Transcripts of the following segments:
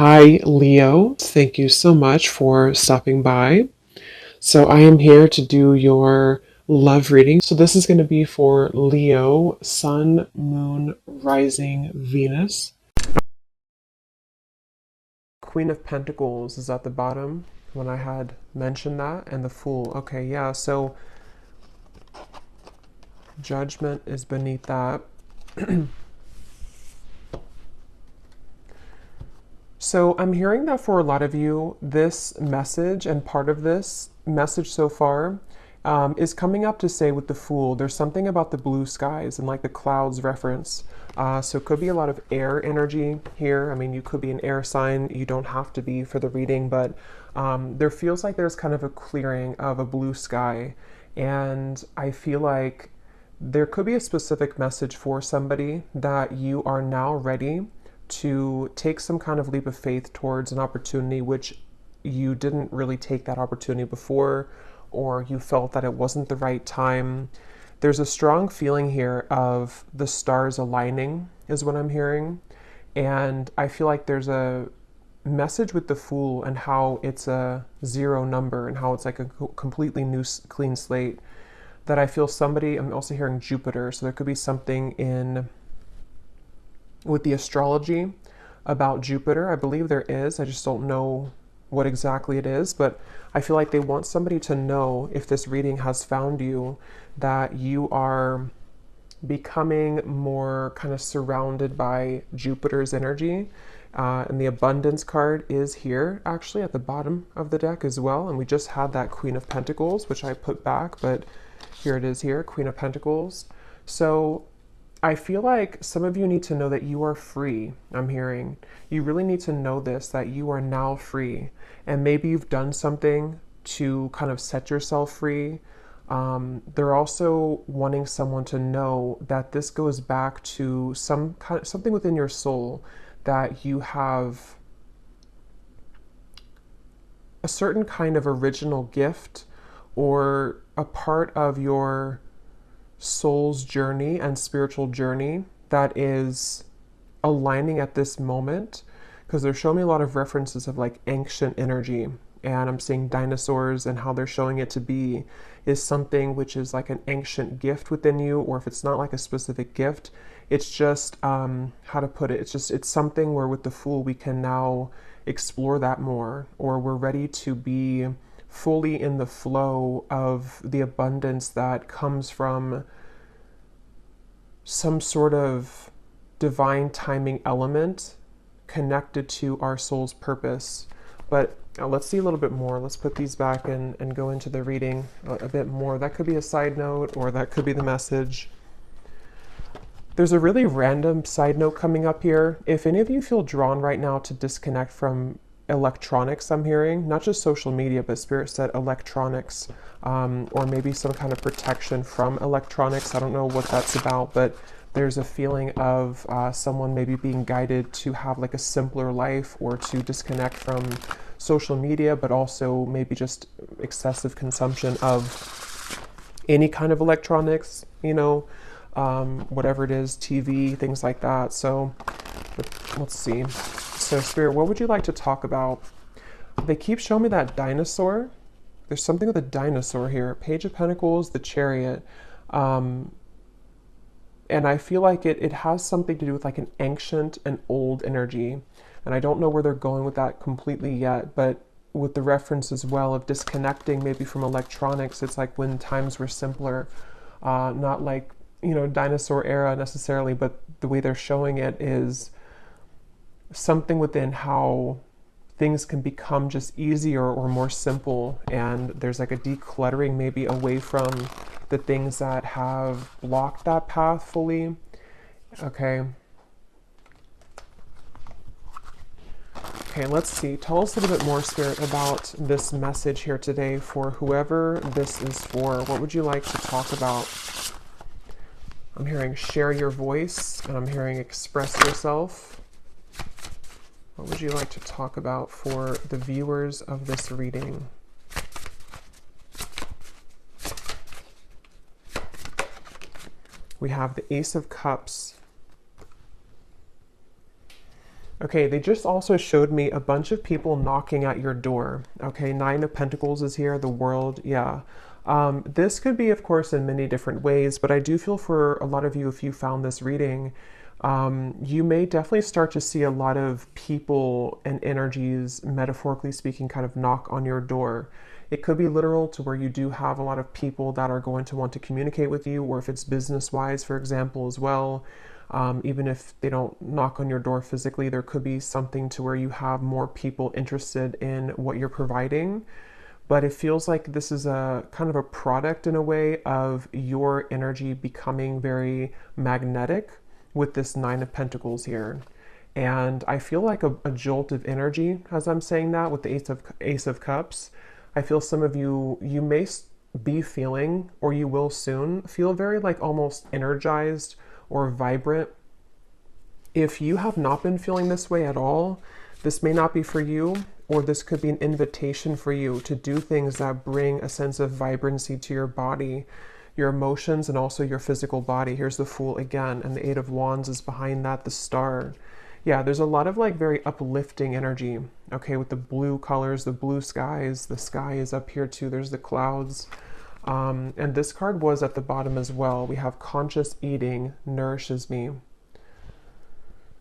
Hi, Leo. Thank you so much for stopping by. So, I am here to do your love reading. So, this is going to be for Leo, Sun, Moon, Rising, Venus. Queen of Pentacles is at the bottom when I had mentioned that, and the Fool. Okay, yeah, so Judgment is beneath that. So I'm hearing that for a lot of you, this message and part of this message so far is coming up to say with the Fool, there's something about the blue skies and like the clouds reference. So it could be a lot of air energy here. I mean, you could be an air sign. You don't have to be for the reading, but there feels like there's kind of a clearing of a blue sky. And I feel like there could be a specific message for somebody that you are now ready to take some kind of leap of faith towards an opportunity which you didn't really take that opportunity before, or you felt that it wasn't the right time. There's a strong feeling here of the stars aligning, is what I'm hearing. And I feel like there's a message with the Fool and how it's a zero number and how it's like a completely new clean slate that I feel somebody, I'm also hearing Jupiter, so there could be something in with the astrology about Jupiter. I believe there is. I just don't know what exactly it is, but I feel like they want somebody to know, if this reading has found you, that you are becoming more kind of surrounded by Jupiter's energy. And the abundance card is here actually at the bottom of the deck as well. And we just had that Queen of Pentacles, which I put back, but here it is here, Queen of Pentacles. So I feel like some of you need to know that you are free. I'm hearing you really need to know this, that you are now free. And maybe you've done something to kind of set yourself free. They're also wanting someone to know that this goes back to something within your soul, that you have a certain kind of original gift or a part of your soul's journey and spiritual journey that is aligning at this moment, because they're showing me a lot of references of like ancient energy, and I'm seeing dinosaurs, and how they're showing it to be is something which is like an ancient gift within you, or if it's not like a specific gift, it's just how to put it, it's something where with the Fool we can now explore that more, or we're ready to be fully in the flow of the abundance that comes from some sort of divine timing element connected to our soul's purpose. But let's see a little bit more. Let's put these back and go into the reading a bit more. That could be a side note, or that could be the message. There's a really random side note coming up here. If any of you feel drawn right now to disconnect from electronics, I'm hearing, not just social media, but Spirit said electronics, or maybe some kind of protection from electronics. I don't know what that's about, but there's a feeling of someone maybe being guided to have like a simpler life, or to disconnect from social media, but also maybe just excessive consumption of any kind of electronics, whatever it is, TV, things like that. So let's see. So Spirit, what would you like to talk about? They keep showing me that dinosaur. There's something with a dinosaur here. Page of Pentacles, the Chariot. And I feel like it has something to do with like an ancient and old energy. And I don't know where they're going with that completely yet, but with the reference as well of disconnecting maybe from electronics, it's like when times were simpler, not like, dinosaur era necessarily, but the way they're showing it is something within how things can become just easier or more simple, and there's like a decluttering maybe away from the things that have blocked that path fully. Okay, let's see. Tell us a little bit more, Spirit, about this message here today for whoever this is for. What would you like to talk about? I'm hearing share your voice, and I'm hearing express yourself. What would you like to talk about for the viewers of this reading? We have the Ace of Cups. Okay, they just also showed me a bunch of people knocking at your door. Okay, Nine of Pentacles is here, the world, yeah. This could be, of course, in many different ways, but I do feel for a lot of you, if you found this reading, you may definitely start to see a lot of people and energies, metaphorically speaking, kind of knock on your door. It could be literal to where you do have a lot of people that are going to want to communicate with you, or if it's business wise, for example, as well. Even if they don't knock on your door physically, there could be something to where you have more people interested in what you're providing. But it feels like this is a kind of a product in a way of your energy becoming very magnetic with this Nine of Pentacles here. And I feel like a jolt of energy as I'm saying that with the Ace of Cups. I feel some of you, you may be feeling, or you will soon feel very like almost energized or vibrant. If you have not been feeling this way at all, this may not be for you, or this could be an invitation for you to do things that bring a sense of vibrancy to your body, your emotions, and also your physical body. Here's the Fool again, and the Eight of Wands is behind that, the Star. Yeah, there's a lot of like very uplifting energy, okay, with the blue colors, the blue skies, the sky is up here too, there's the clouds. And this card was at the bottom as well. We have conscious eating nourishes me.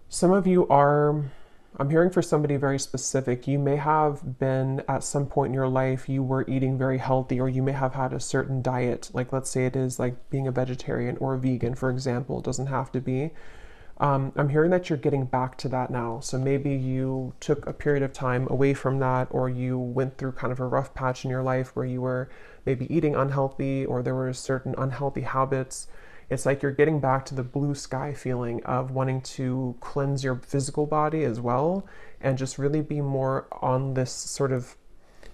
Some of you are, I'm hearing for somebody very specific. You may have been at some point in your life, you were eating very healthy, or you may have had a certain diet. Like let's say it is like being a vegetarian or a vegan, for example. It doesn't have to be. I'm hearing that you're getting back to that now. So maybe you took a period of time away from that, or you went through kind of a rough patch in your life where you were maybe eating unhealthy, or there were certain unhealthy habits. It's like you're getting back to the blue sky feeling of wanting to cleanse your physical body as well, and just really be more on this sort of,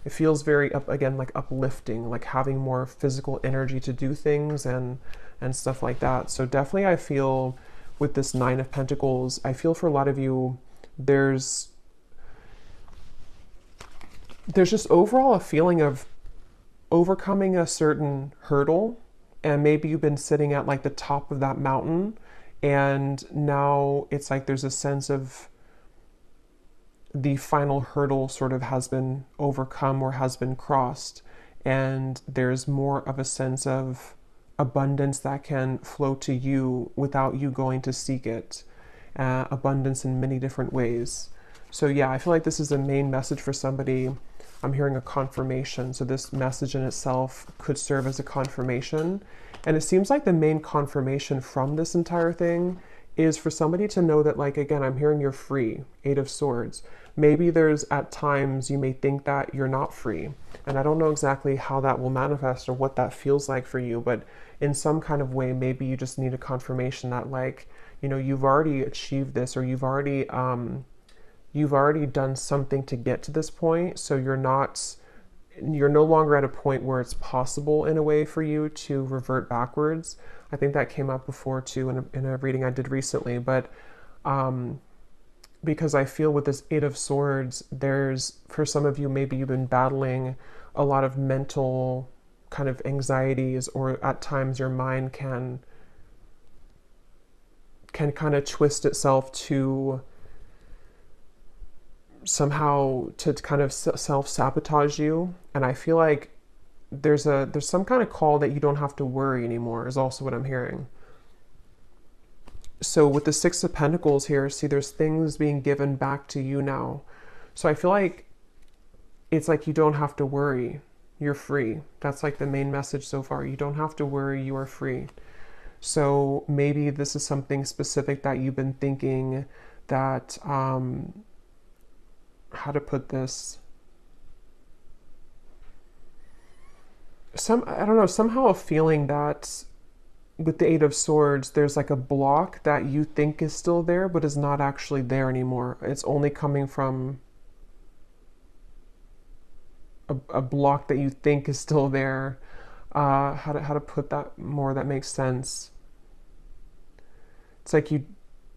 it feels very up again, like uplifting, like having more physical energy to do things and stuff like that. So definitely I feel with this Nine of Pentacles, I feel for a lot of you, there's just overall a feeling of overcoming a certain hurdle, and maybe you've been sitting at like the top of that mountain, and now it's like there's a sense of the final hurdle sort of has been overcome or has been crossed, and there's more of a sense of abundance that can flow to you without you going to seek it. Abundance in many different ways. So yeah, I feel like this is a main message for somebody. I'm hearing a confirmation. So this message in itself could serve as a confirmation. And it seems like the main confirmation from this entire thing is for somebody to know that, like, again, I'm hearing you're free, Eight of Swords. Maybe there's at times you may think that you're not free. And I don't know exactly how that will manifest or what that feels like for you, but in some kind of way, maybe you just need a confirmation that, like, you know, you've already achieved this, or you've already done something to get to this point. So you're no longer at a point where it's possible in a way for you to revert backwards. I think that came up before too in a reading I did recently, but because I feel with this Eight of Swords, there's, for some of you, maybe you've been battling a lot of mental kind of anxieties, or at times your mind can kind of twist itself to somehow to kind of self-sabotage you. And I feel like there's some kind of call that you don't have to worry anymore is also what I'm hearing. So with the Six of Pentacles here, see, there's things being given back to you now. So I feel like it's like you don't have to worry. You're free. That's like the main message so far. You don't have to worry. You are free. So maybe this is something specific that you've been thinking that, how to put this? I don't know, somehow a feeling that with the Eight of Swords, there's like a block that you think is still there, but is not actually there anymore. It's only coming from a block that you think is still there. How to put that more that makes sense? It's like you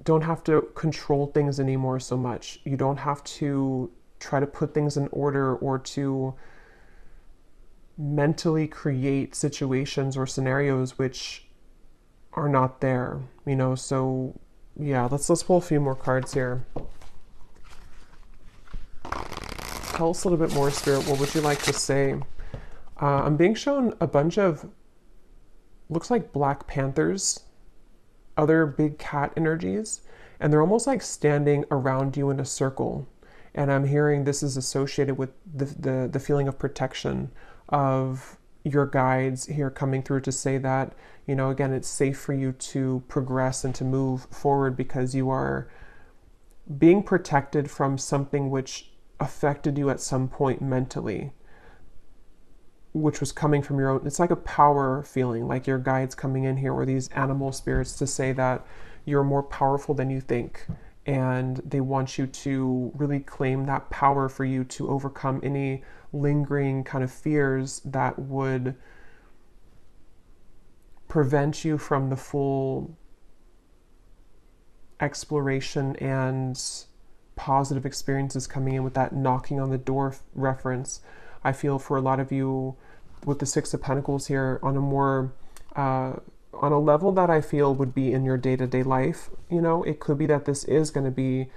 don't have to control things anymore so much. You don't have to try to put things in order or to mentally create situations or scenarios which are not there, you know. So yeah, let's pull a few more cards here. tell us a little bit more, Spirit. What would you like to say? I'm being shown a bunch of, looks like Black Panthers, other big cat energies, and they're almost like standing around you in a circle. And I'm hearing this is associated with the feeling of protection of your guides here coming through to say that, again, it's safe for you to progress and to move forward because you are being protected from something which affected you at some point mentally, which was coming from your own. It's like a power feeling, like your guides coming in here, or these animal spirits, to say that you're more powerful than you think. And they want you to really claim that power for you to overcome any lingering kind of fears that would prevent you from the full exploration and positive experiences coming in with that knocking on the door reference. I feel for a lot of you with the Six of Pentacles here on a more on a level that I feel would be in your day-to-day life. It could be that this is going to be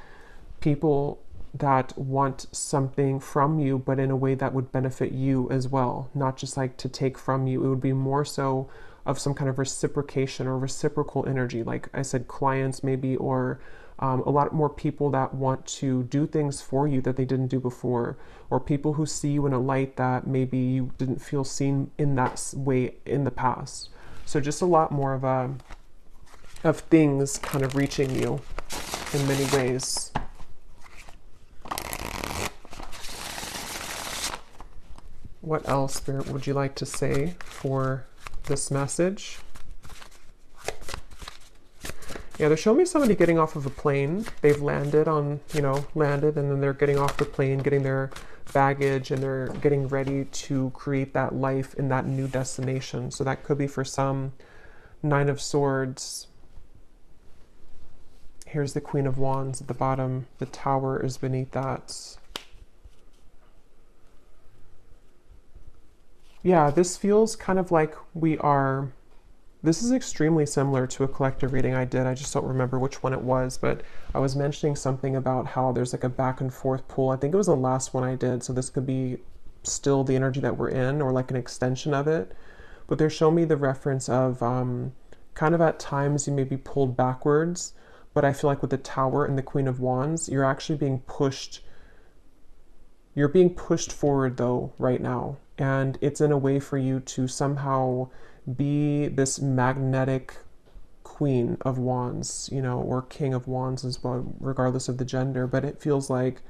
people that want something from you, but in a way that would benefit you as well, not just like to take from you. It would be more so of some kind of reciprocation or reciprocal energy, like I said, clients maybe, or a lot more people that want to do things for you that they didn't do before, or people who see you in a light that maybe you didn't feel seen in that way in the past. So just a lot more of things kind of reaching you in many ways. What else, Spirit, would you like to say for this message? Yeah, they're showing me somebody getting off of a plane. They've landed and then they're getting off the plane, getting their baggage, and they're getting ready to create that life in that new destination. So that could be for some Nine of Swords. Here's the Queen of Wands at the bottom. The Tower is beneath that. Yeah, this feels kind of like this is extremely similar to a collective reading I did. I just don't remember which one it was, but I was mentioning something about how there's like a back and forth pull. I think it was the last one I did, so this could be still the energy that we're in, or like an extension of it. But they're showing me the reference of kind of at times you may be pulled backwards, but I feel like with the Tower and the Queen of Wands, you're actually being pushed. You're being pushed forward though right now. And it's in a way for you to somehow be this magnetic Queen of Wands, or King of Wands as well, regardless of the gender. But it feels like,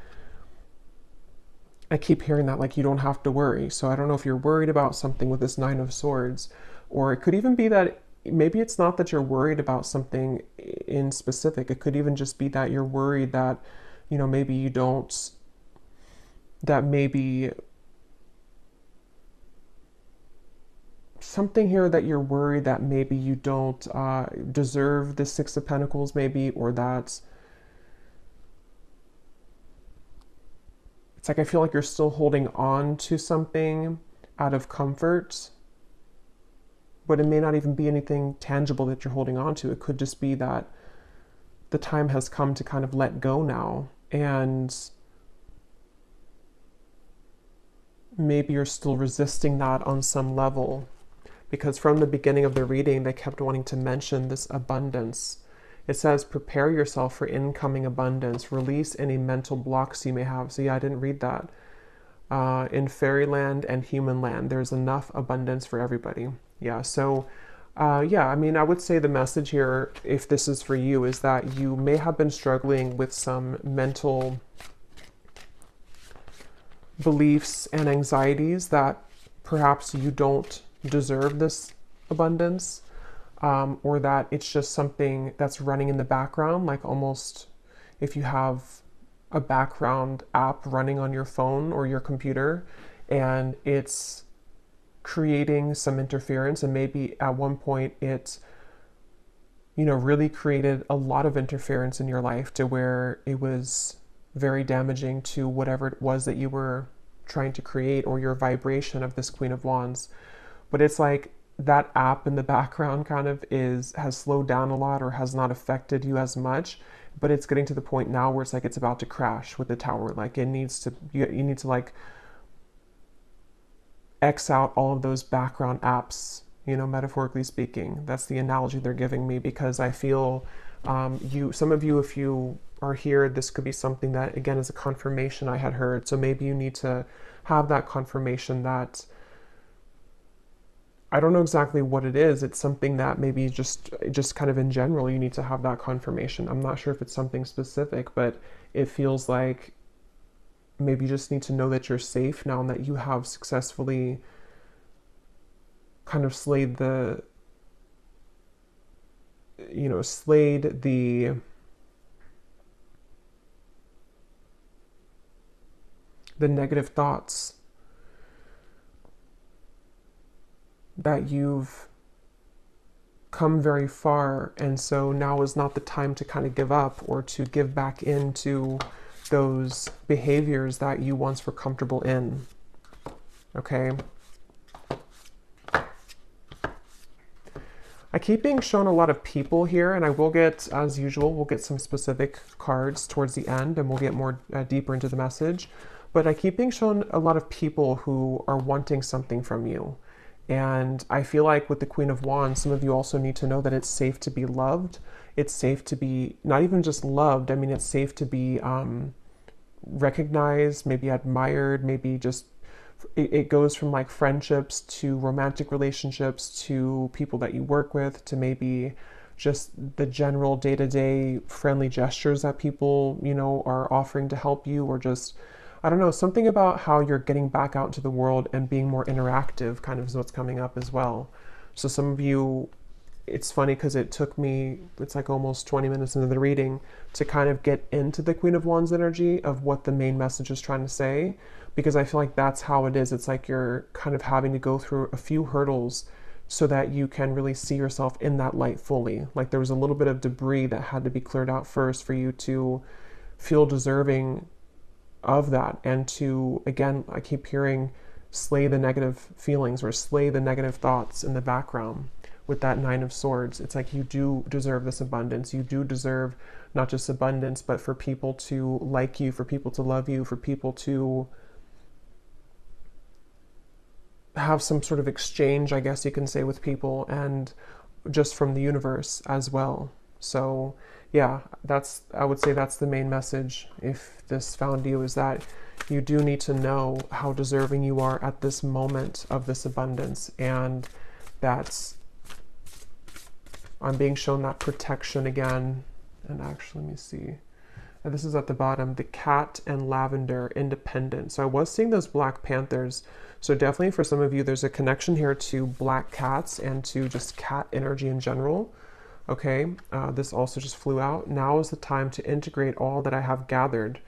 I keep hearing that, like, you don't have to worry. So I don't know if you're worried about something with this Nine of Swords, or it could even be that maybe it's not that you're worried about something in specific. It could even just be that you're worried that, maybe you don't, that maybe something here that you're worried that maybe you don't deserve the Six of Pentacles, maybe, or that it's like I feel like you're still holding on to something out of comfort, but it may not even be anything tangible that you're holding on to. It could just be that the time has come to kind of let go now, and maybe you're still resisting that on some level. Because from the beginning of the reading, they kept wanting to mention this abundance. It says, prepare yourself for incoming abundance. Release any mental blocks you may have. So yeah, I didn't read that. In fairyland and human land, there's enough abundance for everybody. Yeah, so yeah, I mean, I would say the message here, if this is for you, is that you may have been struggling with some mental beliefs and anxieties that perhaps you don't deserve this abundance, or that it's just something that's running in the background, like almost if you have a background app running on your phone or your computer and it's creating some interference, and maybe at one point it really created a lot of interference in your life to where it was very damaging to whatever it was that you were trying to create, or your vibration of this Queen of Wands. But it's like that app in the background kind of has slowed down a lot, or has not affected you as much. but it's getting to the point now where it's like it's about to crash with the tower. Like it needs to, you need to like X out all of those background apps, you know, metaphorically speaking. That's the analogy they're giving me, because I feel some of you, if you are here, this could be something that, again, is a confirmation I had heard. So maybe you need to have that confirmation that, I don't know exactly what it is. It's something that maybe just kind of in general, you need to have that confirmation. I'm not sure if it's something specific, but it feels like maybe you just need to know that you're safe now and that you have successfully kind of slayed the, you know, slayed the negative thoughts, that you've come very far, and so now is not the time to kind of give up or to give back into those behaviors that you once were comfortable in. Okay? I keep being shown a lot of people here, and I will get, as usual, we'll get some specific cards towards the end, and we'll get more deeper into the message. But I keep being shown a lot of people who are wanting something from you. And I feel like with the Queen of Wands, some of you also need to know that it's safe to be loved. It's safe to be not even just loved. I mean, it's safe to be recognized, maybe admired, maybe just, it goes from like friendships to romantic relationships to people that you work with to maybe just the general day-to-day friendly gestures that people, you know, are offering to help you, or just, I don't know, something about how you're getting back out into the world and being more interactive kind of is what's coming up as well. So some of you, it's funny because it took me, it's like almost 20 minutes into the reading to kind of get into the Queen of Wands energy of what the main message is trying to say, because I feel like that's how it is. It's like you're kind of having to go through a few hurdles so that you can really see yourself in that light fully. Like there was a little bit of debris that had to be cleared out first for you to feel deserving of that, and to, again, I keep hearing, slay the negative feelings or slay the negative thoughts in the background with that Nine of Swords. It's like you do deserve this abundance. You do deserve not just abundance, but for people to like you, for people to love you, for people to have some sort of exchange, I guess you can say, with people, and just from the universe as well. So yeah, I would say that's the main message, if this found you, is that you do need to know how deserving you are at this moment of this abundance. And that's, I'm being shown that protection again. And actually, let me see. And this is at the bottom, the cat and lavender, independent. So I was seeing those Black Panthers. So definitely for some of you, there's a connection here to black cats and to just cat energy in general. Okay, this also just flew out. Now is the time to integrate all that I have gathered.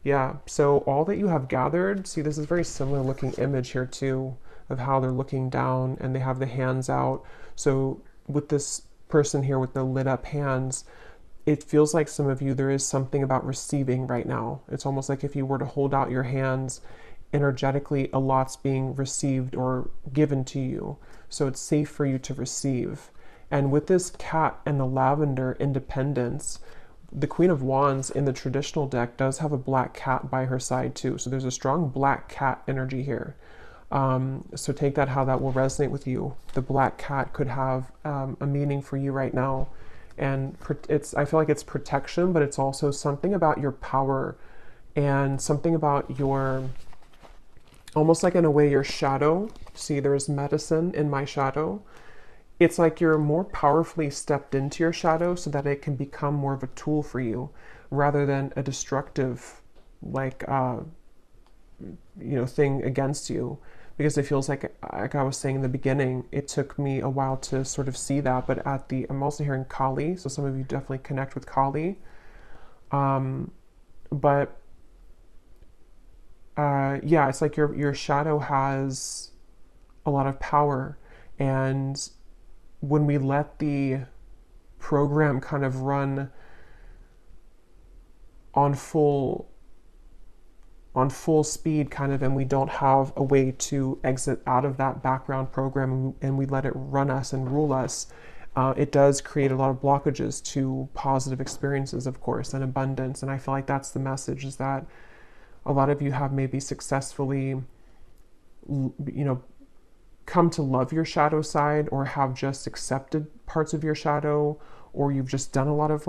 Yeah, so all that you have gathered, see, this is very similar looking image here too, of how they're looking down and they have the hands out. So with this person here with the lit up hands, it feels like some of you, there is something about receiving right now. It's almost like if you were to hold out your hands, energetically, a lot's being received or given to you. So it's safe for you to receive. And with this cat and the lavender, independence, the Queen of Wands in the traditional deck does have a black cat by her side too. So there's a strong black cat energy here. So take that how that will resonate with you. The black cat could have a meaning for you right now. And I feel like it's protection, but it's also something about your power and something about your, almost like in a way, your shadow. See, there's medicine in my shadow. It's like you're more powerfully stepped into your shadow so that it can become more of a tool for you rather than a destructive, like, thing against you. Because it feels like I was saying in the beginning, it took me a while to sort of see that. But I'm also hearing Kali, so some of you definitely connect with Kali. Yeah, it's like your shadow has a lot of power, and when we let the program kind of run on full speed kind of, and we don't have a way to exit out of that background program, and we let it run us and rule us, It does create a lot of blockages to positive experiences, of course, and abundance. And I feel like that's the message, is that a lot of you have maybe successfully, come to love your shadow side, or have just accepted parts of your shadow, or you've just done a lot of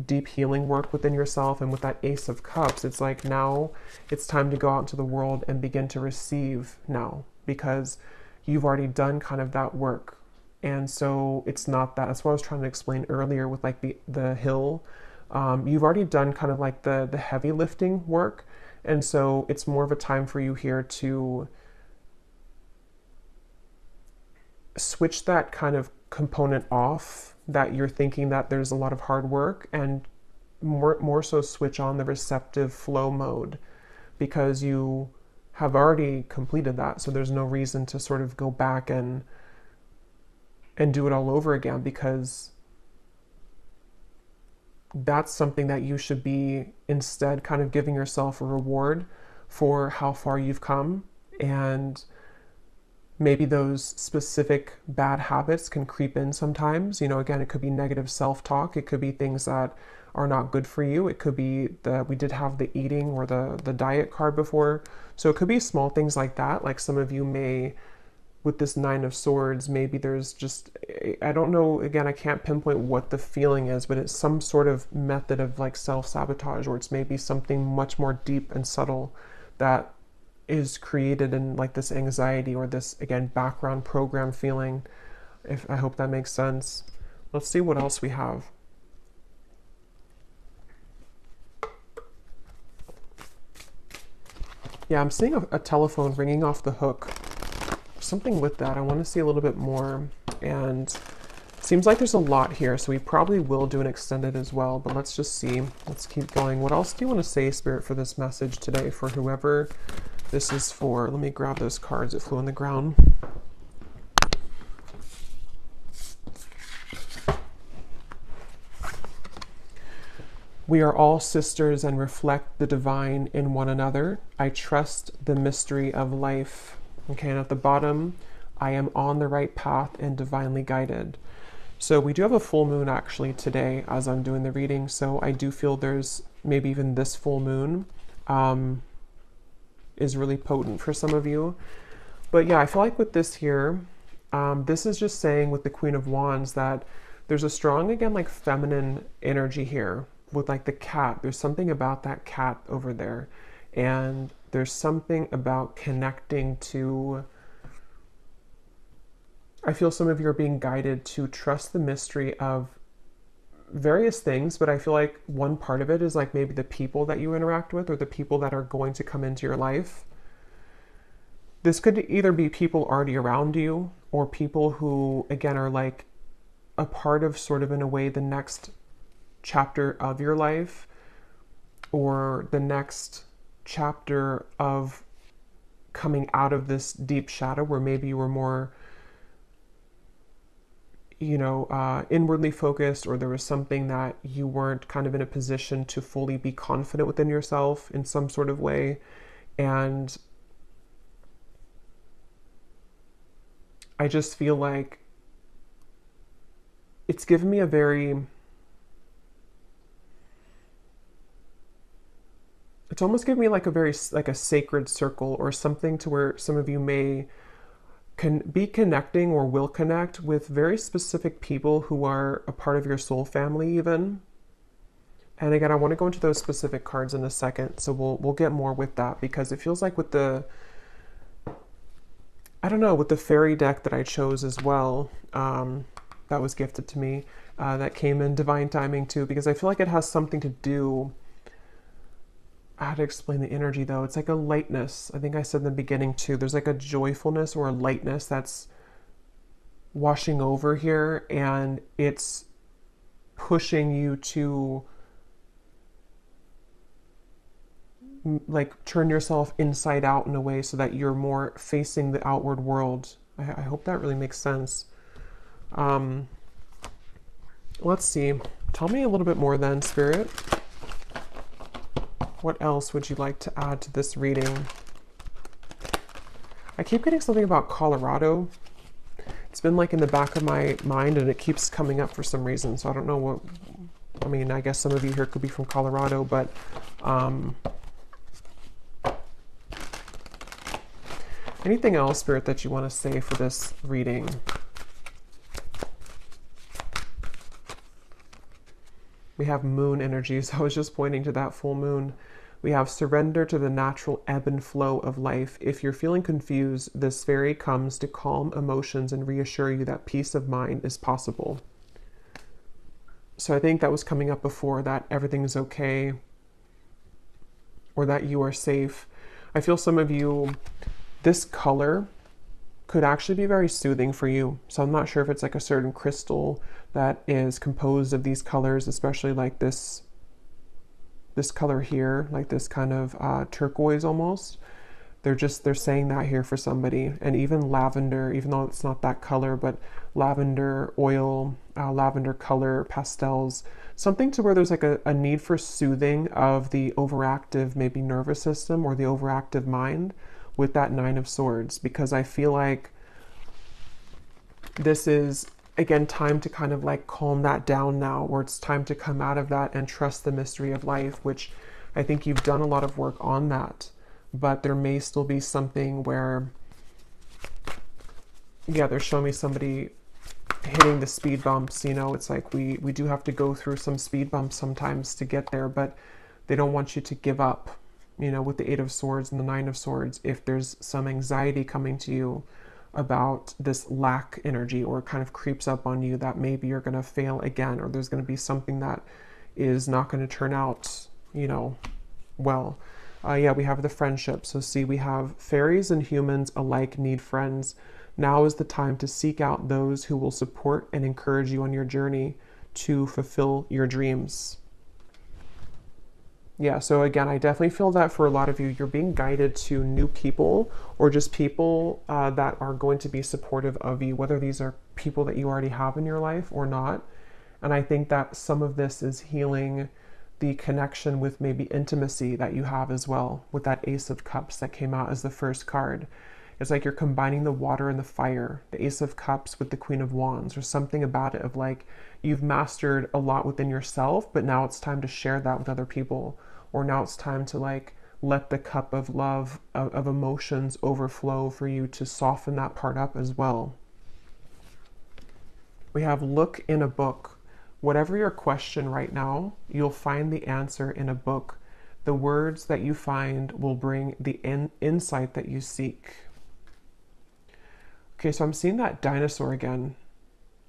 deep healing work within yourself. And with that Ace of Cups, it's like now it's time to go out into the world and begin to receive now, because you've already done kind of that work. And so it's not that. That's what I was trying to explain earlier with like the hill. You've already done kind of like the heavy lifting work. And so it's more of a time for you here to switch that kind of component off, that you're thinking that there's a lot of hard work, and more so switch on the receptive flow mode, because you have already completed that. So there's no reason to sort of go back and do it all over again, because that's something that you should be instead kind of giving yourself a reward for how far you've come. And maybe those specific bad habits can creep in sometimes. Again, it could be negative self-talk. It could be things that are not good for you. It could be we did have the eating or the diet card before. So it could be small things like that. Like some of you may, with this Nine of Swords, maybe there's just, I don't know, again, I can't pinpoint what the feeling is, but it's some sort of method of like self-sabotage, or it's maybe something much more deep and subtle that is created in like this anxiety, or this, again, background program feeling. I hope that makes sense. Let's see what else we have. Yeah, I'm seeing a telephone ringing off the hook. Something with that. I want to see a little bit more. And seems like there's a lot here, so we probably will do an extended as well, but let's just see. Let's keep going. What else do you want to say, Spirit, for this message today, for whoever this is for? Let me grab those cards that flew on the ground. We are all sisters and reflect the divine in one another. I trust the mystery of life. Okay, and at the bottom, I am on the right path and divinely guided. So we do have a full moon actually today as I'm doing the reading. So I do feel there's maybe even this full moon is really potent for some of you. But yeah, I feel like with this here, this is just saying with the Queen of Wands that there's a strong, again, like feminine energy here with like the cat. There's something about that cat over there. And there's something about connecting to, I feel some of you are being guided to trust the mystery of various things, but I feel like one part of it is like maybe the people that you interact with, or the people that are going to come into your life. This could either be people already around you, or people who, again, are like a part of sort of, in a way, the next chapter of your life, or the next chapter of coming out of this deep shadow where maybe you were more, inwardly focused, or there was something that you weren't kind of in a position to fully be confident within yourself in some sort of way. And I just feel like it's given me a very, it's almost given me like a very, like a sacred circle, or something to where some of you may can be connecting or will connect with very specific people who are a part of your soul family even. And again, I want to go into those specific cards in a second, so we'll get more with that, because it feels like with the, I don't know, with the fairy deck that I chose as well, that was gifted to me, that came in divine timing too, because I feel like it has something to do, how to explain the energy though. It's like a lightness. I think I said in the beginning too, there's like a joyfulness or a lightness that's washing over here, and it's pushing you to like turn yourself inside out in a way, so that you're more facing the outward world. I hope that really makes sense. Let's see. Tell me a little bit more then, Spirit. What else would you like to add to this reading? I keep getting something about Colorado. It's been like in the back of my mind and it keeps coming up for some reason. So I don't know what, I mean, I guess some of you here could be from Colorado, but anything else, Spirit, that you want to say for this reading? We have moon energies. I was just pointing to that full moon. We have surrender to the natural ebb and flow of life. If you're feeling confused, this fairy comes to calm emotions and reassure you that peace of mind is possible. So I think that was coming up before, that everything is okay or that you are safe. I feel some of you, this color could actually be very soothing for you. So I'm not sure if it's like a certain crystal that is composed of these colors, especially like this color here, like this kind of turquoise almost. They're saying that here for somebody. And even lavender, even though it's not that color, but lavender oil, lavender color, pastels, something to where there's like a need for soothing of the overactive maybe nervous system or the overactive mind with that Nine of Swords, because I feel like this is, again, time to kind of like calm that down now, where it's time to come out of that and trust the mystery of life, which I think you've done a lot of work on that. But there may still be something where, yeah, they're showing me somebody hitting the speed bumps. You know, it's like we do have to go through some speed bumps sometimes to get there, but they don't want you to give up, you know, with the Eight of Swords and the Nine of Swords. If there's some anxiety coming to you about this lack energy, or it kind of creeps up on you that maybe you're going to fail again, or there's going to be something that is not going to turn out, you know, well. Yeah, we have the friendship. So see, we have fairies and humans alike need friends. Now is the time to seek out those who will support and encourage you on your journey to fulfill your dreams. Yeah, so again, I definitely feel that for a lot of you, you're being guided to new people, or just people that are going to be supportive of you, whether these are people that you already have in your life or not. And I think that some of this is healing the connection with maybe intimacy that you have as well, with that Ace of Cups that came out as the first card. It's like you're combining the water and the fire, the Ace of Cups with the Queen of Wands, or something about it of like, you've mastered a lot within yourself, but now it's time to share that with other people. Or now it's time to like let the cup of love, of emotions overflow for you to soften that part up as well. We have look in a book. Whatever your question right now, you'll find the answer in a book. The words that you find will bring the insight that you seek. Okay, so I'm seeing that dinosaur again.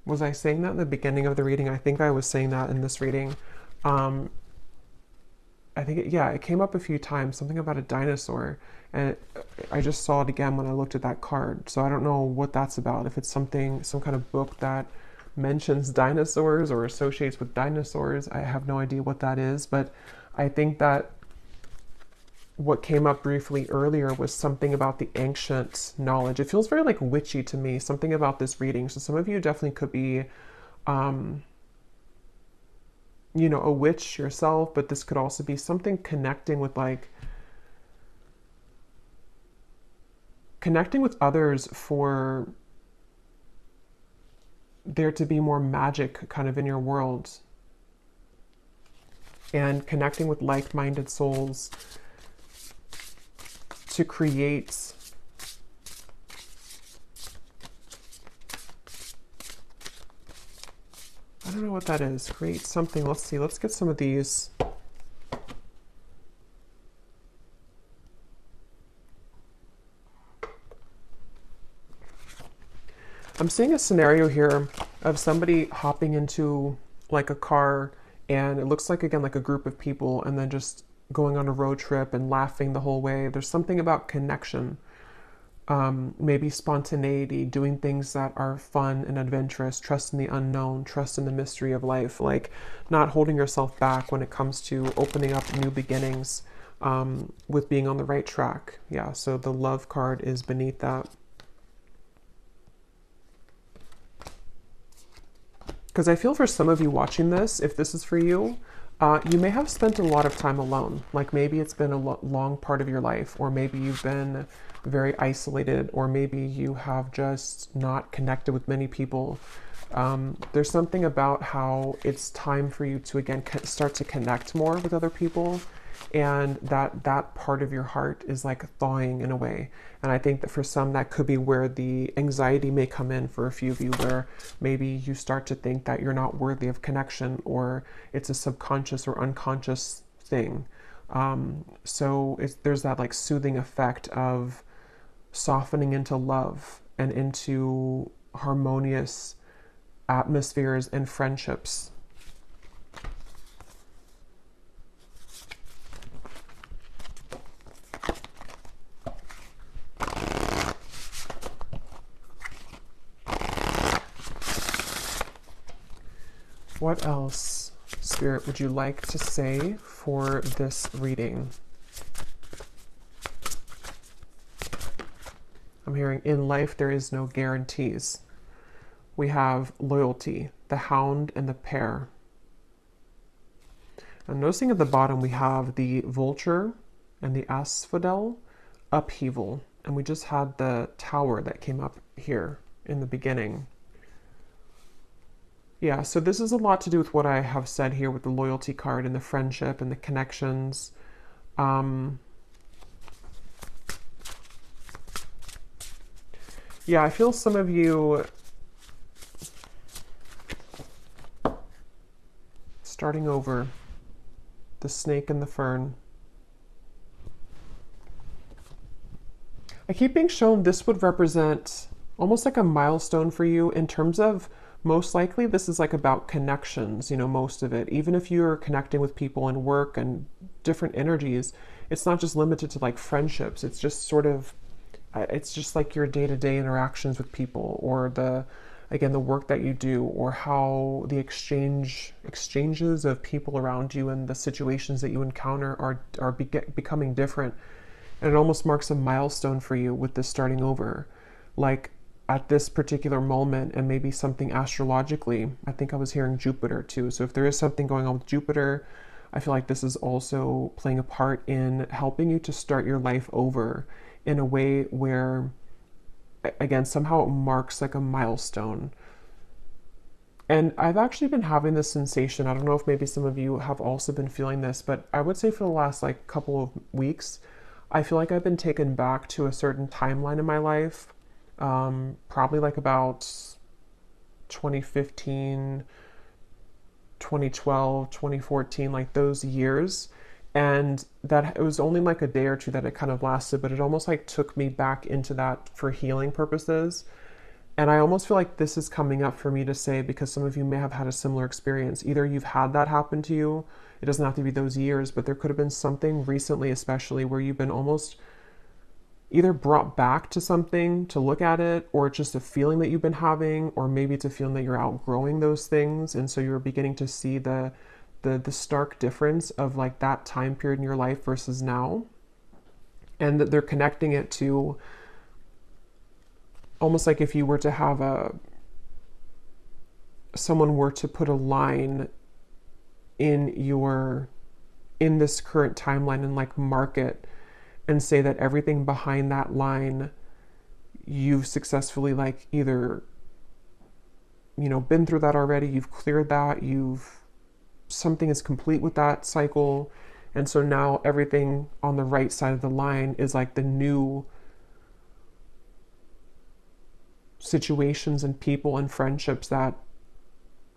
Was I saying that in the beginning of the reading? I think I was saying that in this reading. I think, it came up a few times, something about a dinosaur. And I just saw it again when I looked at that card. So I don't know what that's about. If it's some kind of book that mentions dinosaurs or associates with dinosaurs, I have no idea what that is. But I think that what came up briefly earlier was something about the ancient knowledge. It feels very like witchy to me, something about this reading. So some of you definitely could be you know, a witch yourself, but this could also be something connecting with others for there to be more magic kind of in your world, and connecting with like-minded souls to create I don't know what that is. Create something. Let's see. Let's get some of these. I'm seeing a scenario here of somebody hopping into like a car, and it looks like, again, like a group of people, and then just going on a road trip and laughing the whole way. There's something about connection. Maybe spontaneity, doing things that are fun and adventurous, trust in the unknown, trust in the mystery of life, like not holding yourself back when it comes to opening up new beginnings, with being on the right track. Yeah, so the love card is beneath that. Because I feel for some of you watching this, if this is for you, You may have spent a lot of time alone. Like maybe it's been a long part of your life, or maybe you've been very isolated, or maybe you have just not connected with many people. There's something about how it's time for you to again start to connect more with other people, and that part of your heart is like thawing in a way. And I think that for some that could be where the anxiety may come in for a few of you, where maybe you start to think that you're not worthy of connection, or it's a subconscious or unconscious thing. There's that like soothing effect of softening into love and into harmonious atmospheres and friendships. What else, Spirit, would you like to say for this reading? I'm hearing in life there is no guarantees. We have loyalty, the hound and the pair. I'm noticing at the bottom we have the vulture and the asphodel, upheaval. And we just had the tower that came up here in the beginning. Yeah, so this is a lot to do with what I have said here with the loyalty card and the friendship and the connections. Yeah, I feel some of you starting over, the snake and the fern. I keep being shown this would represent almost like a milestone for you in terms of most likely this is like about connections, most of it. Even if you're connecting with people in work and different energies, it's not just limited to like friendships. It's just sort of, it's just like your day-to-day interactions with people, or the work that you do, or how the exchanges of people around you and the situations that you encounter are becoming different. And it almost marks a milestone for you with this starting over. Like at this particular moment, and maybe something astrologically, I think I was hearing Jupiter too. So if there is something going on with Jupiter, I feel like this is also playing a part in helping you to start your life over in a way where, again, somehow it marks like a milestone. And I've actually been having this sensation. I don't know if maybe some of you have also been feeling this, but I would say for the last like couple of weeks, I feel like I've been taken back to a certain timeline in my life. Probably like about 2015, 2012, 2014, like those years. And that it was only like a day or two that it kind of lasted, but it almost like took me back into that for healing purposes. And I almost feel like this is coming up for me to say, because some of you may have had a similar experience. Either you've had that happen to you, it doesn't have to be those years, but there could have been something recently, especially where you've been almost either brought back to something to look at it, or it's just a feeling that you've been having, or maybe it's a feeling that you're outgrowing those things. And so you're beginning to see the stark difference of like that time period in your life versus now. And that they're connecting it to almost like if you were to have someone were to put a line in this current timeline and like mark it and say that everything behind that line you've successfully like either been through that already, you've cleared that, something is complete with that cycle, and so now everything on the right side of the line is like the new situations and people and friendships that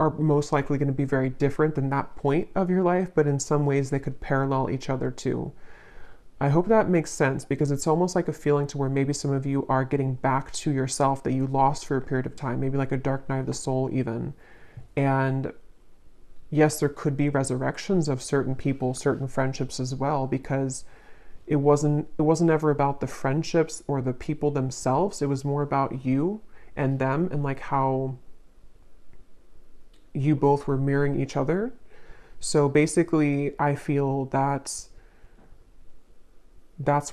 are most likely going to be very different than that point of your life, but in some ways they could parallel each other too. I hope that makes sense, because it's almost like a feeling to where maybe some of you are getting back to yourself that you lost for a period of time, maybe like a dark night of the soul even. And yes, there could be resurrections of certain people, certain friendships as well, because it wasn't ever about the friendships or the people themselves. It was more about you and them, and like how you both were mirroring each other. So basically, I feel that's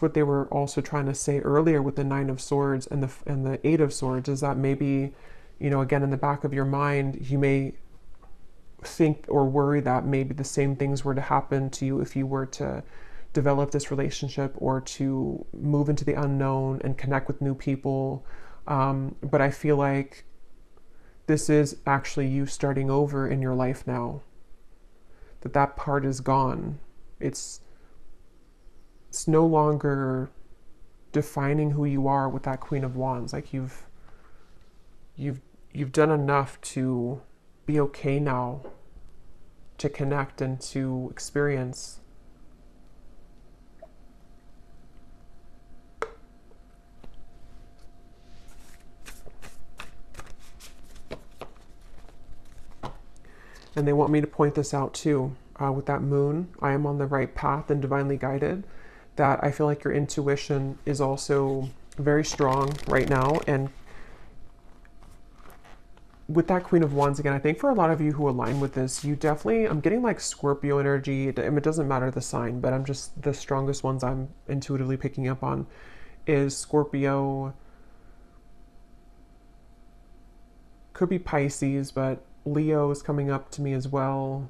what they were also trying to say earlier with the Nine of Swords and the Eight of Swords, is that maybe, again, in the back of your mind, you may think or worry that maybe the same things were to happen to you if you were to develop this relationship or to move into the unknown and connect with new people. But I feel like this is actually you starting over in your life now. That part is gone. It's no longer defining who you are with that Queen of Wands. Like you've done enough to be okay now to connect and to experience. And they want me to point this out too. With that moon, I am on the right path and divinely guided. That I feel like your intuition is also very strong right now. And with that Queen of Wands, again, I think for a lot of you who align with this, you definitely, I'm getting like Scorpio energy. It doesn't matter the sign, but I'm just, the strongest ones I'm intuitively picking up on is Scorpio, could be Pisces, but Leo is coming up to me as well.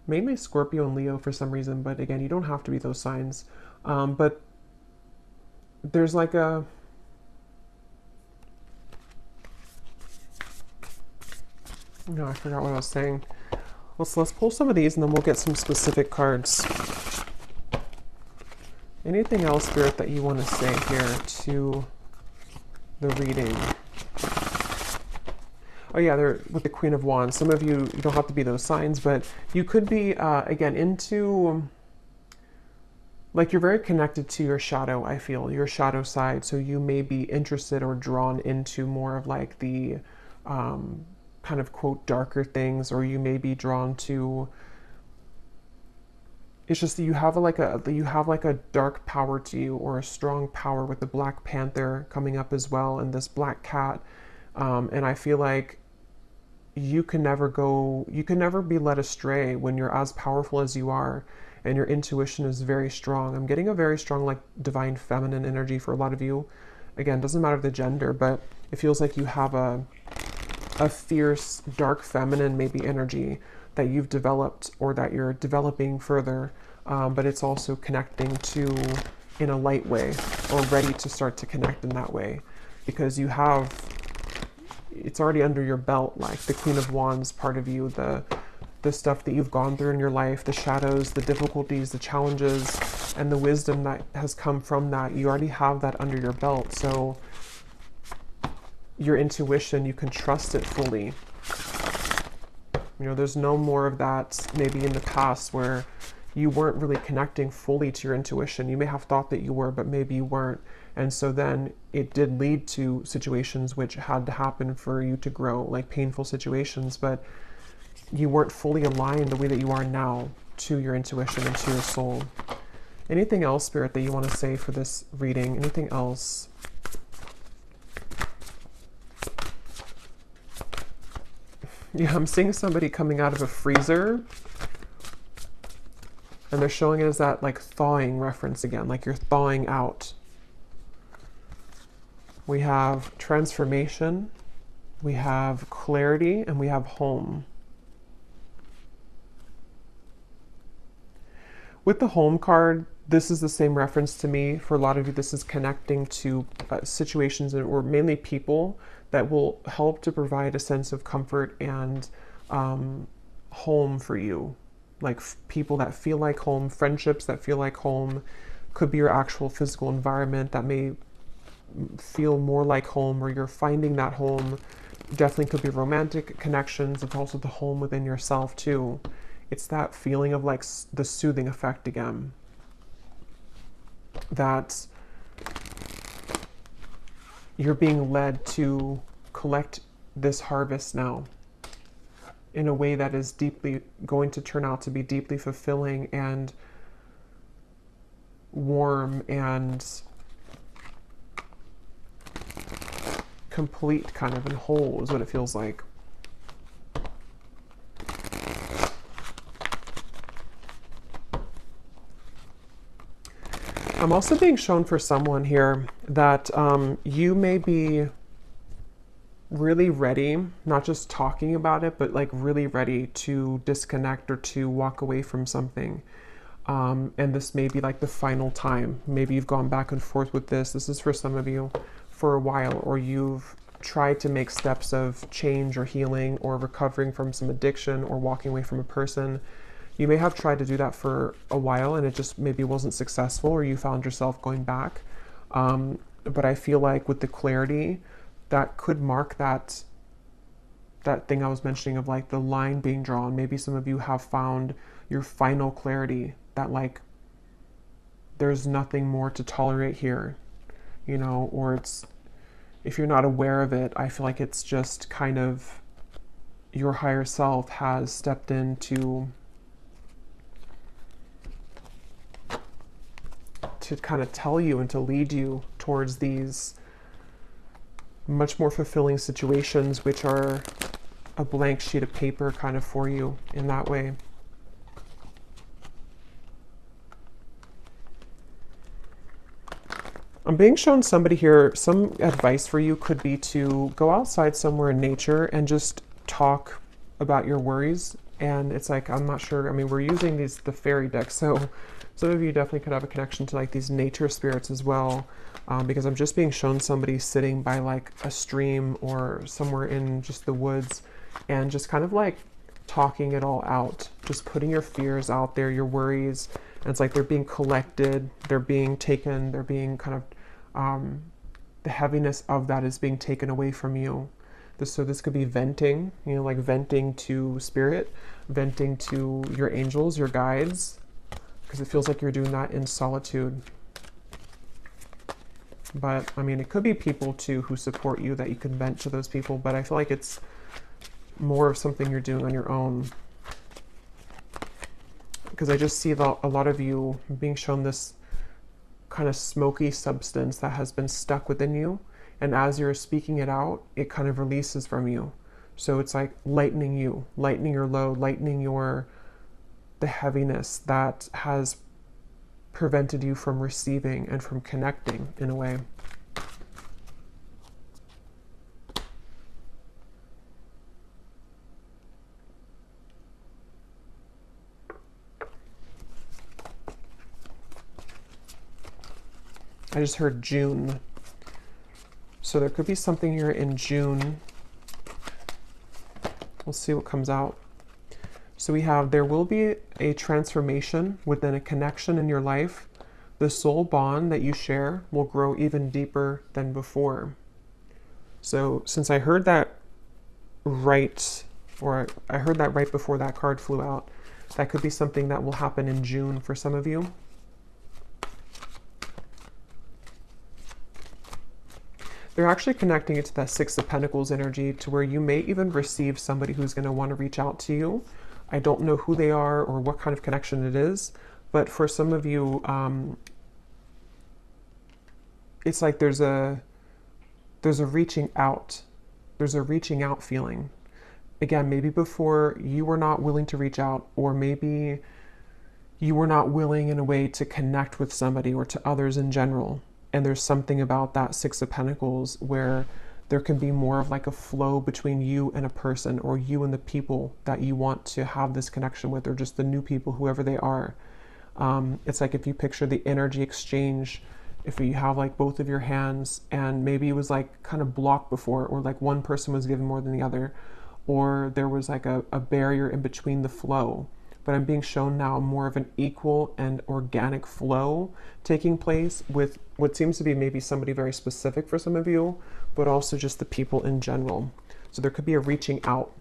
Mainly Scorpio and Leo for some reason, but again, you don't have to be those signs. But there's like a, no, I forgot what I was saying. Let's pull some of these and then we'll get some specific cards. Anything else, Spirit, that you want to say here to the reading? Oh yeah, they're with the Queen of Wands. Some of you, you don't have to be those signs, but you could be, again, into, like you're very connected to your shadow, I feel, your shadow side. So you may be interested or drawn into more of like the kind of quote darker things, or you may be drawn to, it's just that you have like a dark power to you, or a strong power with the Black Panther coming up as well, and this black cat. And I feel like you can never be led astray when you're as powerful as you are and your intuition is very strong. I'm getting a very strong like divine feminine energy for a lot of you. Again, doesn't matter the gender, but it feels like you have a fierce, dark feminine maybe energy that you've developed or that you're developing further, but it's also connecting to in a light way, or ready to start to connect in that way, because you have, it's already under your belt, like the Queen of Wands part of you, the stuff that you've gone through in your life, the shadows, the difficulties, the challenges, and the wisdom that has come from that. You already have that under your belt. So your intuition, you can trust it fully. You know, there's no more of that maybe in the past where you weren't really connecting fully to your intuition. You may have thought that you were, but maybe you weren't. And so then it did lead to situations which had to happen for you to grow, like painful situations, but you weren't fully aligned the way that you are now to your intuition and to your soul. Anything else, Spirit, that you want to say for this reading? Anything else? Yeah, I'm seeing somebody coming out of a freezer, and they're showing it as that like thawing reference again, like you're thawing out. We have transformation, we have clarity, and we have home. With the home card, this is the same reference to me. For a lot of you, this is connecting to situations or mainly people that will help to provide a sense of comfort and home for you. Like people that feel like home, friendships that feel like home, could be your actual physical environment that may feel more like home, or you're finding that home. Definitely could be romantic connections. It's also the home within yourself too. It's that feeling of like the soothing effect again. That you're being led to collect this harvest now in a way that is deeply going to turn out to be deeply fulfilling and warm and complete, kind of, and whole is what it feels like. I'm also being shown for someone here that you may be really ready, not just talking about it, but like really ready to disconnect or to walk away from something. And this may be like the final time. Maybe you've gone back and forth with this. This is for some of you for a while, or you've tried to make steps of change or healing or recovering from some addiction or walking away from a person. You may have tried to do that for a while and it just maybe wasn't successful, or you found yourself going back. But I feel like with the clarity, that could mark that thing I was mentioning of like the line being drawn. Maybe some of you have found your final clarity that like there's nothing more to tolerate here, you know, or it's, if you're not aware of it, I feel like it's just kind of your higher self has stepped in to kind of tell you and to lead you towards these much more fulfilling situations, which are a blank sheet of paper kind of for you in that way. I'm being shown somebody here, some advice for you could be to go outside somewhere in nature and just talk about your worries. And it's like, I'm not sure, I mean, we're using the fairy deck, so some of you definitely could have a connection to like these nature spirits as well, because I'm just being shown somebody sitting by like a stream or somewhere in just the woods and just kind of like talking it all out, just putting your fears out there, your worries. And it's like they're being collected, they're being taken, they're being kind of, the heaviness of that is being taken away from you. So this could be venting, you know, like venting to spirit, venting to your angels, your guides, because it feels like you're doing that in solitude. But I mean, it could be people too who support you that you can vent to those people, but I feel like it's more of something you're doing on your own. Because I just see a lot of you being shown this kind of smoky substance that has been stuck within you. And as you're speaking it out, it kind of releases from you. So it's like lightening you, lightening your load, lightening the heaviness that has prevented you from receiving and from connecting in a way. I just heard June. So there could be something here in June. We'll see what comes out. So we have, there will be a transformation within a connection in your life. The soul bond that you share will grow even deeper than before. So since I heard that right, or I heard that right before that card flew out, that could be something that will happen in June for some of you. They're actually connecting it to that Six of Pentacles energy, to where you may even receive somebody who's going to want to reach out to you. I don't know who they are or what kind of connection it is, but for some of you, it's like there's a reaching out. There's a reaching out feeling. Again, maybe before you were not willing to reach out, or maybe you were not willing in a way to connect with somebody or to others in general. And there's something about that Six of Pentacles where there can be more of like a flow between you and a person, or you and the people that you want to have this connection with, or just the new people, whoever they are. It's like if you picture the energy exchange, if you have like both of your hands and maybe it was like kind of blocked before, or like one person was given more than the other, or there was like a barrier in between the flow. But I'm being shown now more of an equal and organic flow taking place with what seems to be maybe somebody very specific for some of you, but also just the people in general. So there could be a reaching out.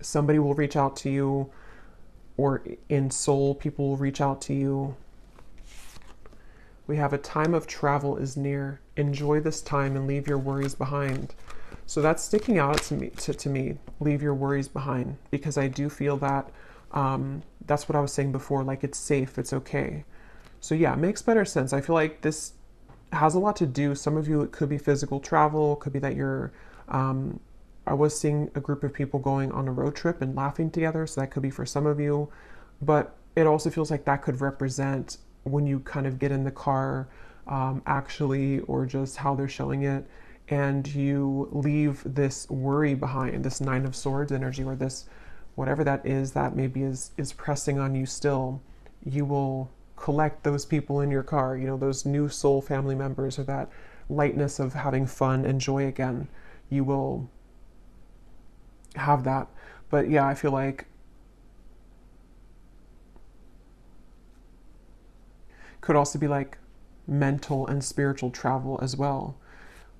Somebody will reach out to you, or in soul, people will reach out to you. We have a time of travel is near. Enjoy this time and leave your worries behind. So that's sticking out to me, leave your worries behind, because I do feel that that's what I was saying before, like it's safe, it's okay. So yeah, it makes better sense. I feel like this has a lot to do. Some of you, it could be physical travel, it could be that you're, I was seeing a group of people going on a road trip and laughing together, so that could be for some of you. But it also feels like that could represent when you kind of get in the car, actually, or just how they're showing it. and you leave this worry behind, this Nine of Swords energy, or this whatever that is that maybe is pressing on you still, you will collect those people in your car, you know, those new soul family members, or that lightness of having fun and joy again. You will have that. But yeah, I feel like could also be like mental and spiritual travel as well.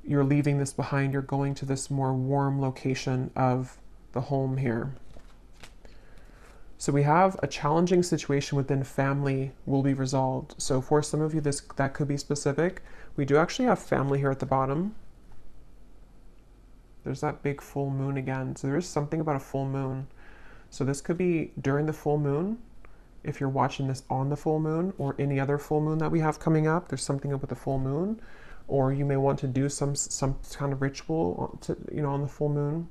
You're leaving this behind, you're going to this more warm location of the home here. So we have a challenging situation within family will be resolved. So for some of you, that could be specific. We do actually have family here at the bottom. There's that big full moon again. So there is something about a full moon. So this could be during the full moon. If you're watching this on the full moon, or any other full moon that we have coming up, there's something up with the full moon. Or you may want to do some kind of ritual to, you know, on the full moon.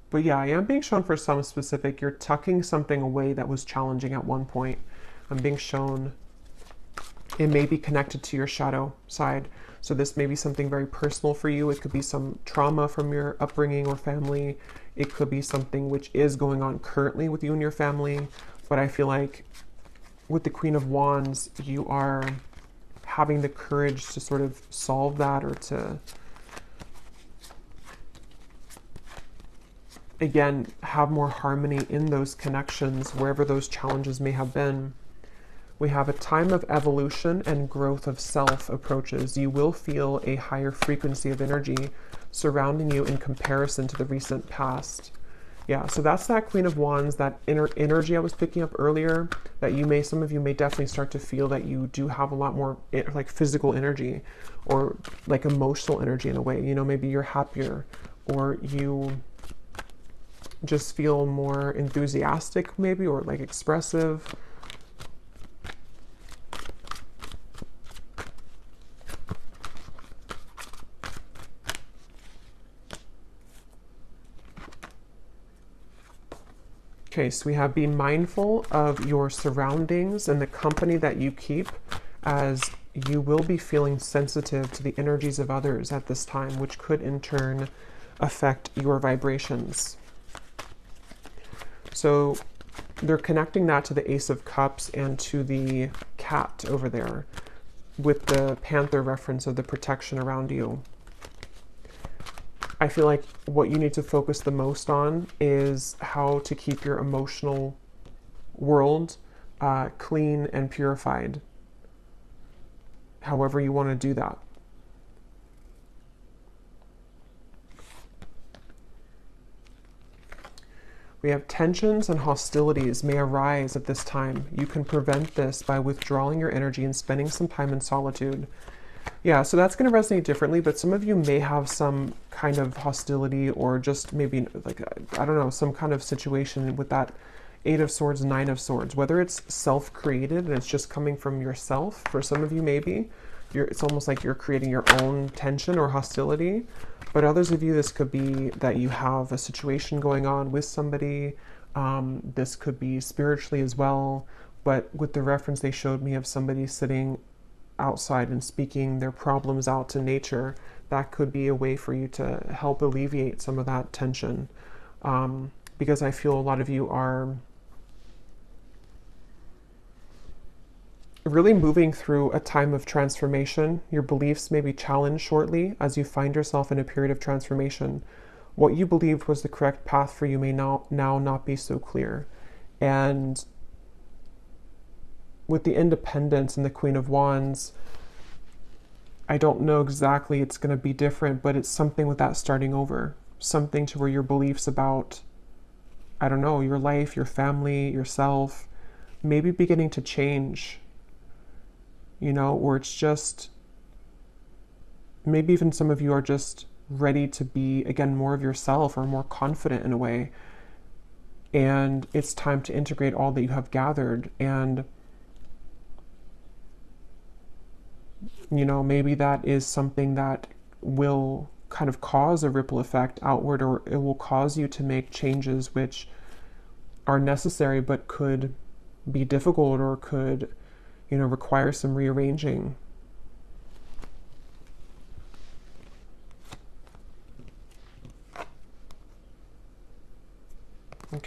But yeah, I am being shown for some specific, you're tucking something away that was challenging at one point. I'm being shown it may be connected to your shadow side. So this may be something very personal for you. It could be some trauma from your upbringing or family. It could be something which is going on currently with you and your family. But I feel like with the Queen of Wands, you are having the courage to sort of solve that, or to, again, have more harmony in those connections, wherever those challenges may have been. We have a time of evolution and growth of self approaches. You will feel a higher frequency of energy surrounding you in comparison to the recent past. Yeah, so that's that Queen of Wands, that inner energy I was picking up earlier, that some of you may definitely start to feel that you do have a lot more like physical energy, or like emotional energy in a way. You know, maybe you're happier, or you just feel more enthusiastic maybe, or like expressive. Okay, so we have be mindful of your surroundings and the company that you keep, as you will be feeling sensitive to the energies of others at this time, which could in turn affect your vibrations. So they're connecting that to the Ace of Cups and to the cat over there, with the panther reference of the protection around you. I feel like what you need to focus the most on is how to keep your emotional world clean and purified, however you want to do that. We have tensions and hostilities may arise at this time. You can prevent this by withdrawing your energy and spending some time in solitude. Yeah, so that's going to resonate differently, but some of you may have some kind of hostility, or just maybe like, I don't know, some kind of situation with that Eight of Swords, Nine of Swords, whether it's self-created and it's just coming from yourself. For some of you, maybe it's almost like you're creating your own tension or hostility. But others of you, this could be that you have a situation going on with somebody. This could be spiritually as well. But with the reference they showed me of somebody sitting outside and speaking their problems out to nature, that could be a way for you to help alleviate some of that tension. Because I feel a lot of you are really moving through a time of transformation. Your beliefs may be challenged shortly as you find yourself in a period of transformation. What you believed was the correct path for you may now not be so clear. And with the Independence and the Queen of Wands, I don't know exactly, it's going to be different, but it's something with that starting over. Something to where your beliefs about, I don't know, your life, your family, yourself, maybe beginning to change. You know, or it's just, maybe even some of you are just ready to be, again, more of yourself, or more confident in a way. And it's time to integrate all that you have gathered. And, you know, maybe that is something that will kind of cause a ripple effect outward, or it will cause you to make changes which are necessary but could be difficult, or could, you know, require some rearranging.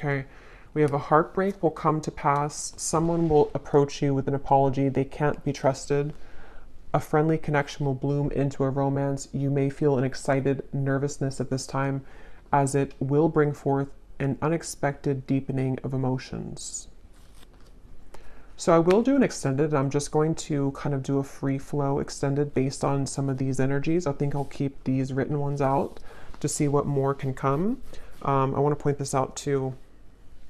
Okay. We have a heartbreak will come to pass. Someone will approach you with an apology. They can't be trusted. A friendly connection will bloom into a romance. You may feel an excited nervousness at this time, as it will bring forth an unexpected deepening of emotions. So I will do an extended. I'm just going to kind of do a free flow extended based on some of these energies. I think I'll keep these written ones out to see what more can come. I want to point this out too.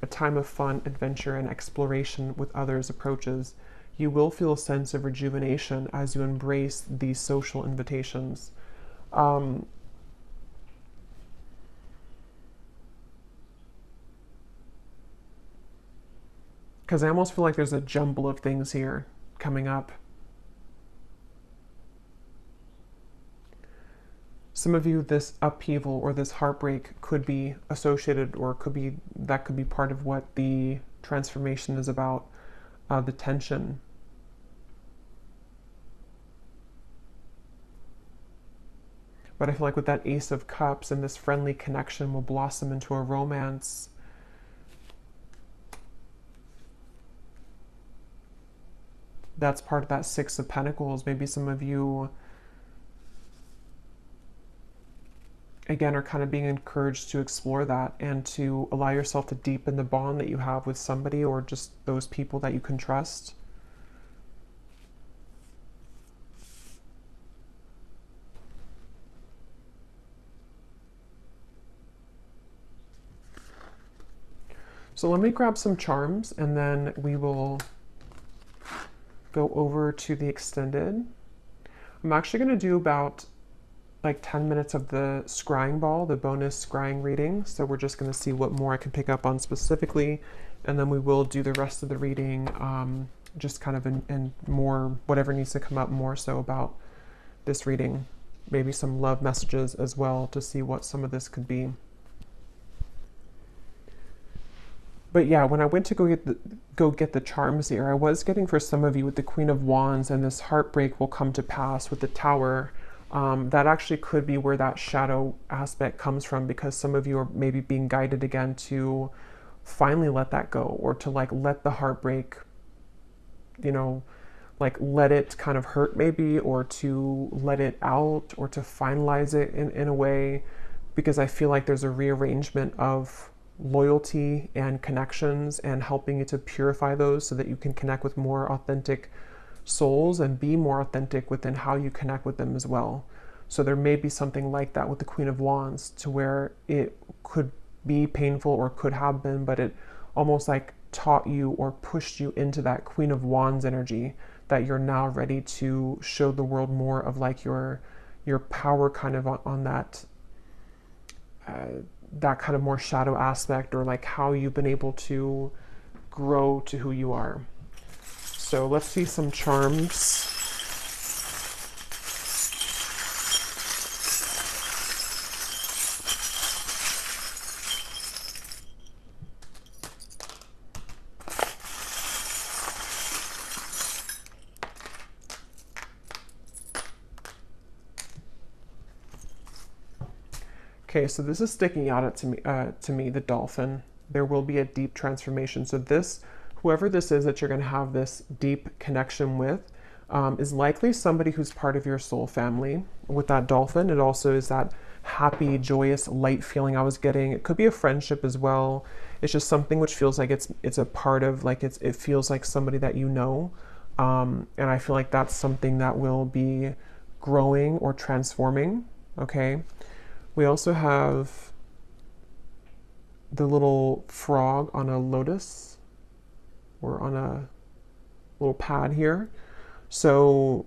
A time of fun, adventure, and exploration with others approaches. You will feel a sense of rejuvenation as you embrace these social invitations. Because I almost feel like there's a jumble of things here coming up. Some of you, this upheaval or this heartbreak could be associated, or could be part of what the transformation is about, the tension. But I feel like with that Ace of Cups and this friendly connection will blossom into a romance. That's part of that Six of Pentacles. Maybe some of you, again, are kind of being encouraged to explore that and to allow yourself to deepen the bond that you have with somebody, or just those people that you can trust. So let me grab some charms and then we will go over to the extended. I'm actually going to do about like 10 minutes of the scrying ball, the bonus scrying reading. So we're just going to see what more I can pick up on specifically. And then we will do the rest of the reading, just kind of in more, whatever needs to come up more so about this reading. Maybe some love messages as well to see what some of this could be. But yeah, when I went to go get the charms here, I was getting for some of you with the Queen of Wands and this heartbreak will come to pass with the Tower. That actually could be where that shadow aspect comes from, because some of you are maybe being guided again to finally let that go, or to like let the heartbreak, you know, like let it kind of hurt maybe, or to let it out, or to finalize it in a way, because I feel like there's a rearrangement of loyalty and connections and helping you to purify those so that you can connect with more authentic souls and be more authentic within how you connect with them as well. So there may be something like that with the Queen of Wands, to where it could be painful or could have been, but it almost like taught you or pushed you into that Queen of Wands energy, that you're now ready to show the world more of like your power kind of on that that kind of more shadow aspect, or like how you've been able to grow to who you are. So let's see some charms. Okay, so this is sticking out to me, the dolphin. There will be a deep transformation. So this, whoever this is that you're going to have this deep connection with, is likely somebody who's part of your soul family. With that dolphin, it also is that happy, joyous, light feeling I was getting. It could be a friendship as well. It's just something which feels like it's a part of, like it feels like somebody that you know. And I feel like that's something that will be growing or transforming. Okay. We also have the little frog on a lotus, or on a little pad here. So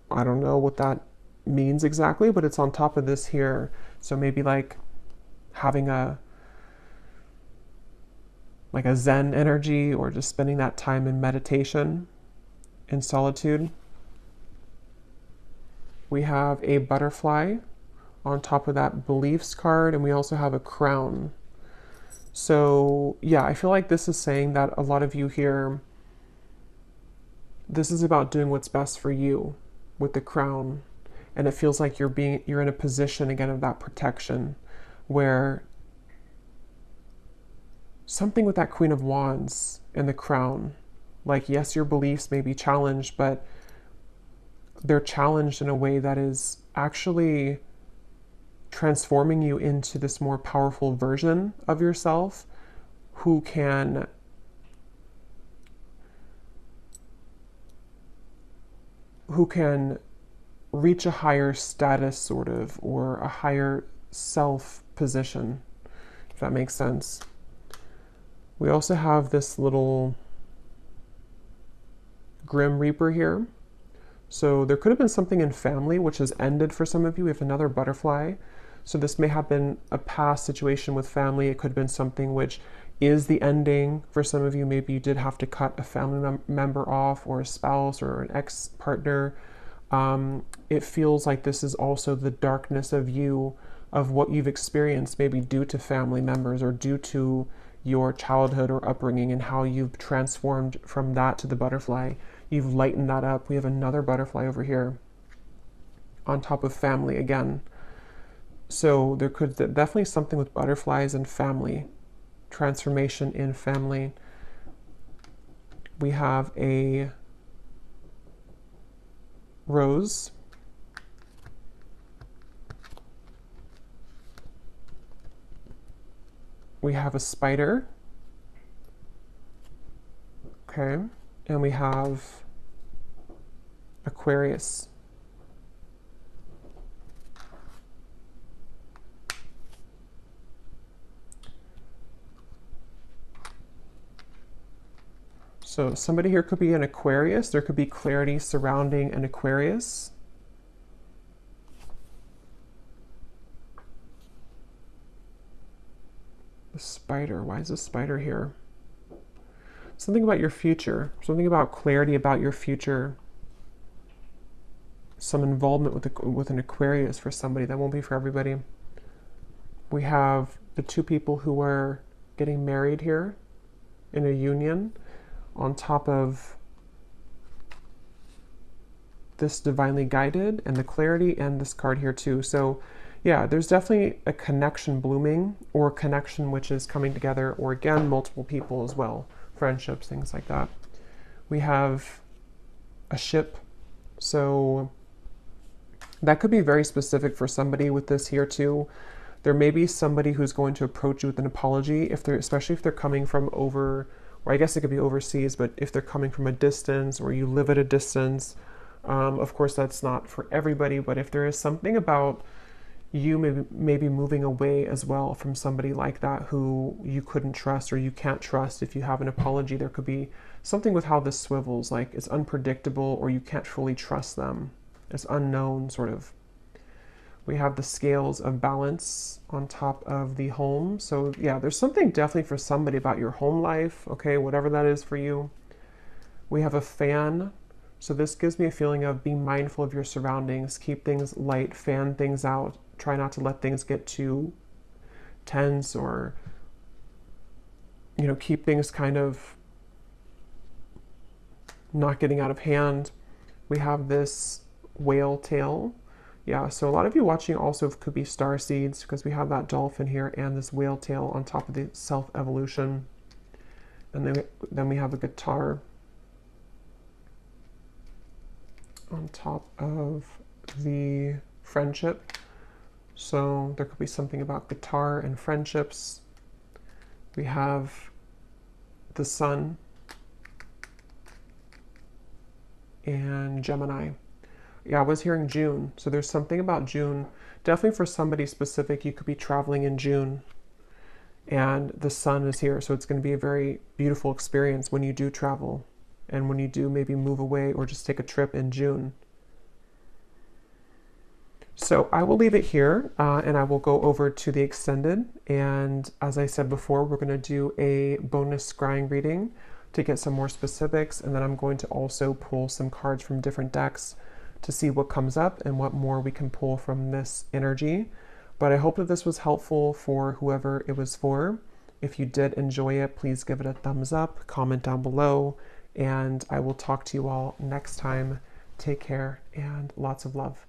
I don't know what that means exactly, but it's on top of this here. So maybe like having a Zen energy, or just spending that time in meditation, in solitude. We have a butterfly on top of that beliefs card, and we also have a crown. So yeah, I feel like this is saying that a lot of you here, this is about doing what's best for you with the crown. And it feels like you're in a position again of that protection, where something with that Queen of Wands and the crown. Like, yes, your beliefs may be challenged, but they're challenged in a way that is actually transforming you into this more powerful version of yourself who can reach a higher status, sort of, or a higher self position, if that makes sense. We also have this little Grim Reaper here. So there could have been something in family which has ended for some of you. We have another butterfly. So this may have been a past situation with family. It could have been something which is the ending for some of you. Maybe you did have to cut a family member off, or a spouse, or an ex-partner. It feels like this is also the darkness of you, of what you've experienced, maybe due to family members or due to your childhood or upbringing, and how you've transformed from that to the butterfly. You've lightened that up. We have another butterfly over here on top of family again. So there could definitely something with butterflies and family, transformation in family. We have a rose. We have a spider. Okay. And we have Aquarius. So somebody here could be an Aquarius. There could be clarity surrounding an Aquarius. The spider. Why is the spider here? Something about your future. Something about clarity about your future. Some involvement with an Aquarius for somebody. That won't be for everybody. We have the two people who are getting married here in a union, on top of this divinely guided and the clarity, and this card here too. So yeah, there's definitely a connection blooming, or a connection which is coming together, or again, multiple people as well, friendships, things like that. We have a ship. So that could be very specific for somebody with this here too. There may be somebody who's going to approach you with an apology, especially if they're coming from over, or I guess it could be overseas, but if they're coming from a distance, or you live at a distance. Of course, that's not for everybody, but if there is something about you maybe moving away as well from somebody like that who you couldn't trust, or you can't trust, if you have an apology, there could be something with how this swivels, like it's unpredictable, or you can't fully trust them. It's unknown, sort of. We have the scales of balance on top of the home. So yeah, there's something definitely for somebody about your home life, okay, whatever that is for you. We have a fan. So this gives me a feeling of being mindful of your surroundings, keep things light, fan things out, try not to let things get too tense, or, you know, keep things kind of not getting out of hand. We have this whale tail. Yeah, so a lot of you watching also could be star seeds, because we have that dolphin here and this whale tail on top of the self-evolution. And then we have a guitar on top of the friendship. So there could be something about guitar and friendships. We have the sun and Gemini. Yeah, I was hearing June. So there's something about June. Definitely for somebody specific, you could be traveling in June. And the sun is here. So it's going to be a very beautiful experience when you do travel. And when you do maybe move away or just take a trip in June. So I will leave it here, and I will go over to the extended. And as I said before, we're going to do a bonus scrying reading to get some more specifics. And then I'm going to also pull some cards from different decks to see what comes up and what more we can pull from this energy. But I hope that this was helpful for whoever it was for. If you did enjoy it, please give it a thumbs up, comment down below, and I will talk to you all next time. Take care and lots of love.